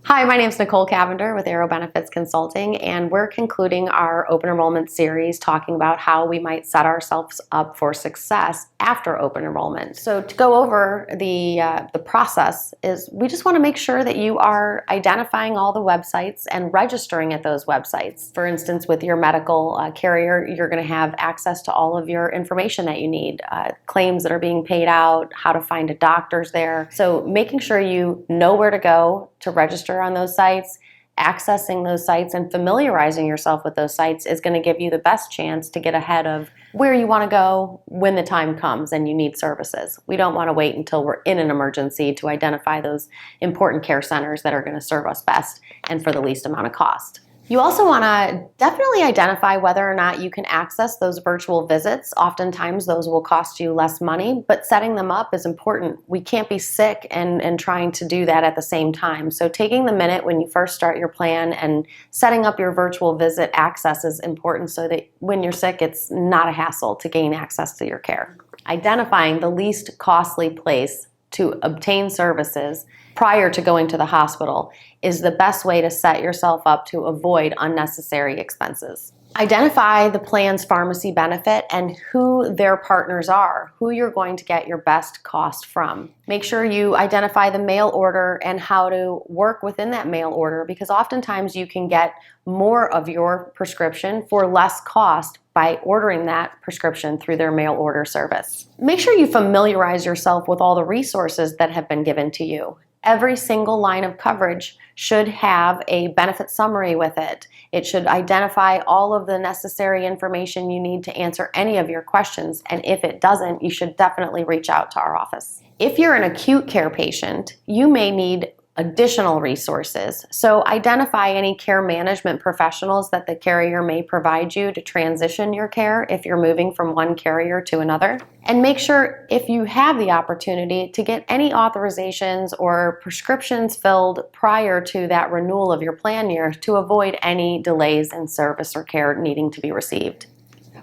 Hi, my name is Nicole Cavender with Arrow Benefits Consulting, and we're concluding our open enrollment series talking about how we might set ourselves up for success after open enrollment. So to go over the process is we just want to make sure that you are identifying all the websites and registering at those websites. For instance, with your medical carrier, you're going to have access to all of your information that you need, claims that are being paid out, how to find a doctor's there. So making sure you know where to go to register on those sites, accessing those sites and familiarizing yourself with those sites is going to give you the best chance to get ahead of where you want to go when the time comes and you need services. We don't want to wait until we're in an emergency to identify those important care centers that are going to serve us best and for the least amount of cost. You also want to definitely identify whether or not you can access those virtual visits. Oftentimes those will cost you less money, but setting them up is important. We can't be sick and trying to do that at the same time. So taking the minute when you first start your plan and setting up your virtual visit access is important so that when you're sick, it's not a hassle to gain access to your care. Identifying the least costly place to obtain services prior to going to the hospital is the best way to set yourself up to avoid unnecessary expenses. Identify the plan's pharmacy benefit and who their partners are, who you're going to get your best cost from. Make sure you identify the mail order and how to work within that mail order, because oftentimes you can get more of your prescription for less cost by ordering that prescription through their mail order service. Make sure you familiarize yourself with all the resources that have been given to you. Every single line of coverage should have a benefit summary with it. It should identify all of the necessary information you need to answer any of your questions, and if it doesn't, you should definitely reach out to our office. If you're an acute care patient, you may need additional resources. So identify any care management professionals that the carrier may provide you to transition your care if you're moving from one carrier to another. And make sure, if you have the opportunity, to get any authorizations or prescriptions filled prior to that renewal of your plan year to avoid any delays in service or care needing to be received.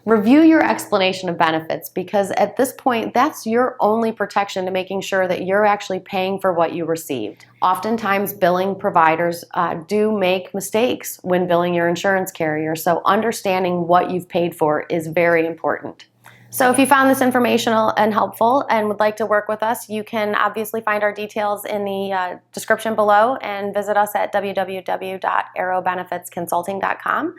Review your explanation of benefits, because at this point, that's your only protection to making sure that you're actually paying for what you received. Oftentimes, billing providers do make mistakes when billing your insurance carrier, so understanding what you've paid for is very important. So if you found this informational and helpful and would like to work with us, you can obviously find our details in the description below and visit us at www.arrowbenefitsconsulting.com.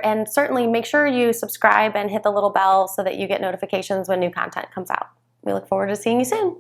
And certainly make sure you subscribe and hit the little bell so that you get notifications when new content comes out. We look forward to seeing you soon.